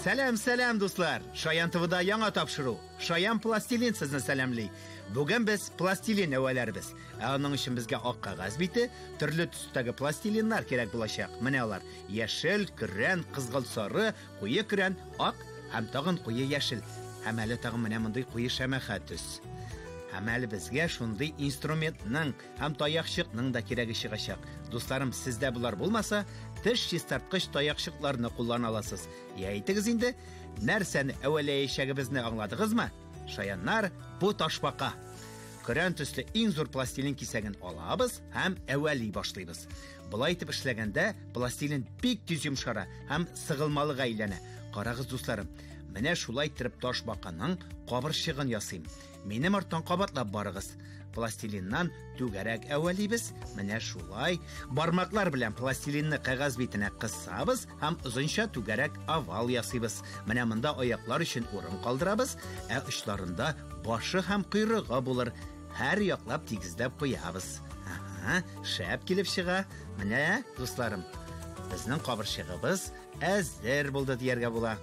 Сәлем, дуслар. Шаян ТВда яңа тапшыру. Шаян пластилин сезне сәламлый. Бүген без пластилин әвәләрбез. Аның өчен безгә ак кагаз бите, төрле төстәге пластилиннар кирәк булачак. Менә алар: яшел, көрән, кызгылт сары, куе көрән, ак һәм тагын куе яшел. Һәм әле тагын менә мондый куе шәмәхә төс. Һәм әле безгә шундый инструментның һәм таякчыкның да кирәге чыгачак. Дусларым, сездә булар булмаса, теш чистарткыч таякчыкларны куллана аласыз. Әйтегез инде, нәрсәне әвәләячәгебезне аңладыгызмы? Шаяннар, бу ташбака. Көрән төсле иң зур пластилин кисәген алабыз һәм әвәли башлыйбыз. Булай итеп эшләгәндә, пластилин бик тиз йомшара һәм сыгылмалыга әйләнә. Карагыз, дусларым, менә шулай итеп ташбаканың кабырчыгын ясыйм. Минем арттан кабатлап барыгыз. Пластилиннан түгәрәк әвәлибез. Менә шулай бармаклар белән пластилинны кагаз битенә кысабыз һәм озынча түгәрәк овал ясыйбыз. Менә монда аяклар өчен урын калдырабыз, очларында башы һәм койрыгы булыр. Һәр яклап тигезләп куябыз. Шәп килеп чыга. Менә, дусларым, безнең кабырчыгыбыз әзер булды дияргә була.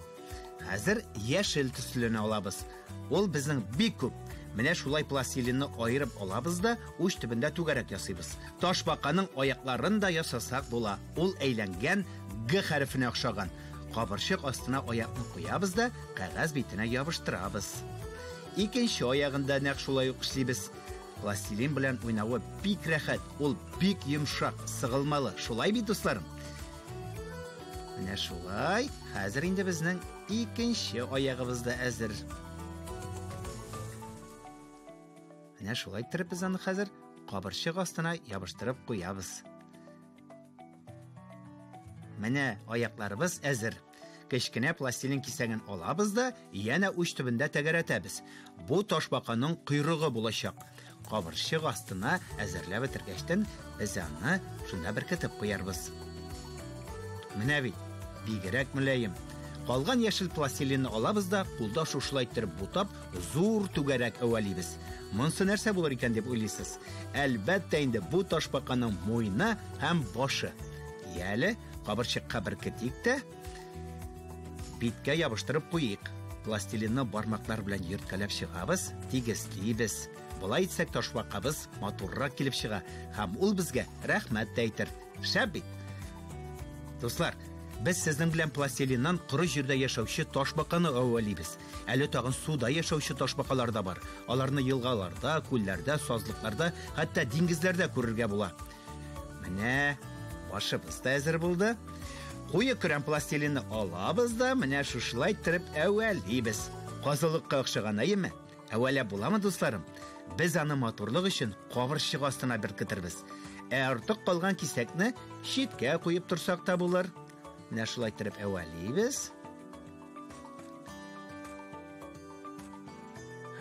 Хәзер яшел төслене алабыз. Ул безнең бик күп. Менә шулай пластилинны айырып алабыз да уч төбендә түгәрәк ясыйбыз. Ташбаканың аякларын да ясасак була. Ул әйләнгән Г хәрефенә охшаган. Кабырчык астына аякны куябыз да кагаз битенә ябыштырабыз. Икенче аягында нәкъ шулай ук эшлибез. Пластилин белән уйнавы бик рәхәт. Ул бик йомшак, сыгылмалы. Шулай бит, дусларым? Менә шулай. Хәзер инде безнең икенче аягыбыз да әзер. Менә шулай итеп без аны хәзер кабырчык астына ябыштырып куябыз. Менә аякларыбыз әзер. Кечкенә пластилин кисәген алабыз да янә уч төбендә тәгәрәтәбез. Бу ташбаканың койрыгы булачак. Кабырчык астына әзерләп бетергәчтән без аны шунда беркетеп куярбыз. Менә бит, бигрәк мөлаем. Калган яшел пластилинны алабыз да кулда шушылай итеп бутап зур түгәрәк әвәлибез. Монсы нәрсә булыр икән дип уйлыйсыз? Әлбәттә инде бу ташбаканың муйны һәм башы. Яле, кабырчыкка беркетик тә биткә ябыштырып куйыйк. Пластилинны бармаклар белән йөрткәләп чыгабыз, тигезлибез. Булай итсәк ташбакабыз матуррак килеп чыга һәм ул безгә рәхмәт тә әйтер. Шәп бит. Дуслар, без сезнең белән пластилиннан коры җирдә яшәүче ташбаканы әвәлибез. Әле тагын суда яшәүче ташбакалар да бар. Аларны елгаларда, күлләрдә, сазлыкларда, хәтта диңгезләрдә күрергә була. Менә башыбыз да әзер булды. Куе көрән пластилинны алабыз да менә шушылай итеп әвәлибез. Казылыкка охшаган әйеме? Әвәлә буламы, дусларым? Без аны матурлык өчен кабырчык астына беркетербез. Артык калган кисәкне читкә куеп турсак та булыр. Менә шулай итеп әвәлибез.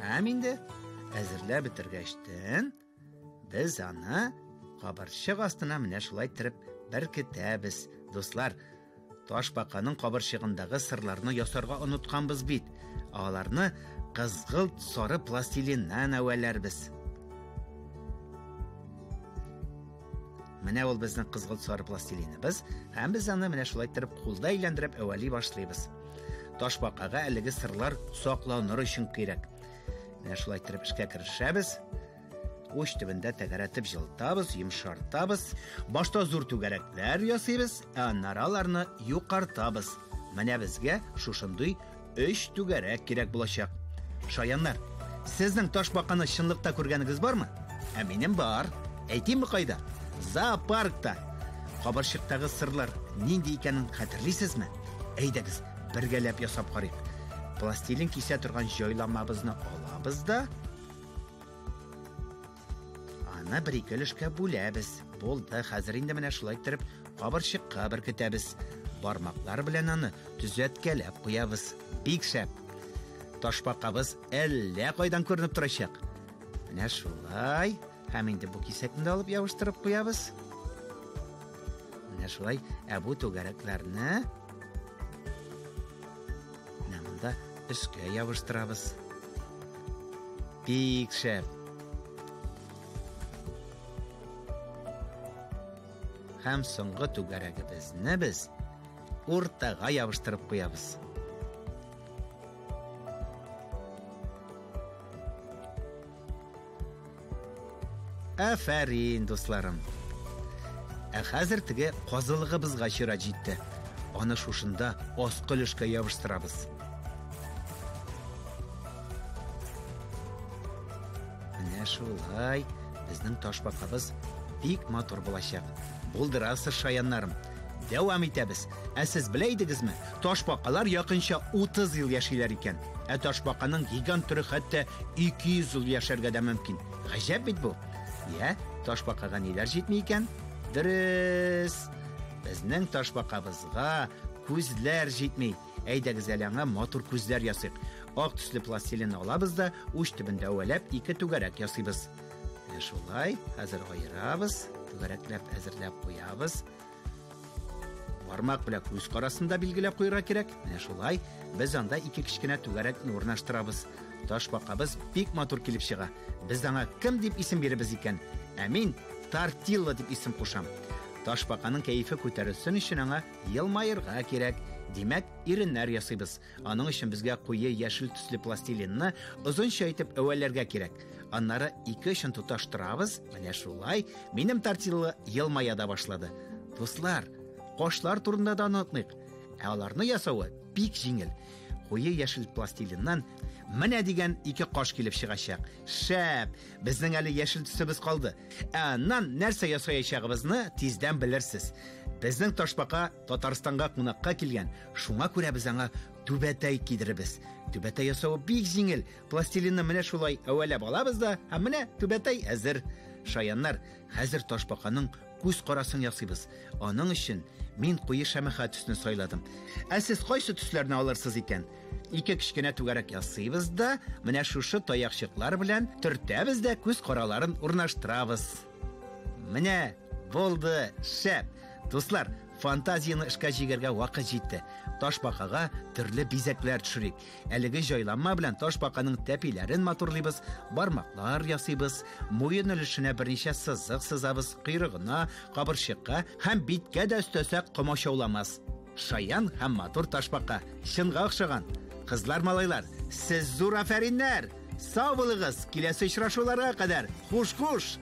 Һәм инде әзерләп бетергәчтән без аны кабырчык астына менә шулай итеп беркетәбез. Дуслар, ташбаканың кабырчыгындагы сырларны ясарга онытканбыз бит. Аларны кызгылт сары пластилиннан әвәләрбез. Менә ул безнең кызгылт сары пластилиныбыз, һәм без аны менә шулай итеп кулда әйләндереп әвәли башлыйбыз. Ташбакага әлеге сырлар сакланыр өчен кирәк. Менә шулай итеп эшкә керешәбез. Уч төбендә тәгәрәтеп җылтабыз, йомшартабыз. Башта зур түгәрәкләр ясыйбыз, аларны юкартабыз. Менә безгә шушындый 3 түгәрәк кирәк булачак. Шаяннар, сезнең ташбаканы чынлыкта күргәнегез бармы? Минем бар. Әйтимме кайда? Зоопаркта. Кабырчыктагы сырлар нинди икәнен хәтерлисезме? Әйдәгез, бергәләп ясап карыйк. Пластилин кисә торган җайламабызны алабыз да аны бер-ике өлешкә бүләбез. Булды, хәзер инде менә шулай итеп кабырчыкка беркетәбез. Бармаклар белән аны төзәткәләп куябыз. Бик шәп. Ташбакабыз әллә кайдан күренеп торачак. Менә шулай. Һәм инде бу кисәкне алып ябыштырып куябыз. Менә шулай бу түгәрәкләрне менә монда өскә ябыштырабыз. Бик шәп. Һәм соңгы түгәрәгебезне без уртага ябыштырып куябыз. Афәрин, дусларым. Хәзер теге казылыгыбызга чира җитте. Аны шушында аскы өлешкә ябыштырабыз. Менә шулай безнең ташбакабыз бик матур булачак. Булдырасыз, шаяннарым. Дәвам итәбез. Сез белә идегезме? Ташбакалар якынча 30 ел яшиләр икән. Ташбаканың гигант түре хәтта 200 ел яшәргә дә мөмкин. Гаҗәп бит бу. Я, ташбакага ниләр җитми икән? Дөрес. Безнең ташбакабызга күзләр җитми. Әйдәгез әле аңа матур күзләр ясыйк. Ак төсле пластилин алабыз да уч төбендә әвәләп 2 түгәрәк ясыйбыз. Шулай, хәзер аерабыз, түгәрәкләп әзерләп куябыз. Бармак белән күз карасында билгеләп куярга кирәк. Шулай, без анда 2 кичкенә түгәрәкне урнаштырабыз. Ташбакабыз бик матур килеп чыга. Без аңа кем дип исем биребез икән? Мин Тортилла дип исем кушам. Ташбаканың кәефе күтәрелсен өчен аңа елмаерга кирәк. Димәк, иреннәр ясыйбыз. Аның өчен безгә куе яшел төсле пластилинны озынча итеп әвәлләргә кирәк. Аннары 2 өчен тоташтырабыз. Менә шулай, минем Тортилла елмая да башлады. Дуслар, кашлар турында да онытмыйк. Аларны ясауы бик җиңел. Куе яшел пластилиннан менә дигән 2 каш килеп чыгачак. Шәп, безнең әле яшел төсебез калды. Аннан нәрсә ясаячагыбызны тиздән белерсез. Безнең ташбака Татарстанга кунакка килгән. Шуңа күрә без аңа түбәтәй кидеребез. Түбәтәй ясауы бик җиңел. Пластилинны менә шулай әвәләп алабыз да, менә түбәтәй әзер. Шаяннар, хәзер ташбаканың күз карасын ясыйбыз. Аның өчен мин куе шәмәхә төсне сайладым. Сез кайсы төсләрне алырсыз икән? 2 кичкенә түгәрәк ясыйбыз да, менә шушы таякчыклар белән төртәбез дә күз караларын урнаштырабыз. Менә булды, шәп. Дуслар, фантазияны эшкә җигәргә вакыт җитте. Ташбакага төрле бизәкләр төшерик. Әлеге җайланма белән ташбаканың тәпиләрен матурлыйбыз, бармаклар ясыйбыз, муен өлешенә берничә сызык сызабыз, койрыгына, кабырчыкка һәм биткә дә өстәсәк комачауламас. Шаян һәм матур ташбака чынга охшаган. Кызлар, малайлар, сез зур афәриннәр. Сау булыгыз, киләсе очрашуларга кадәр. Хуш-хуш.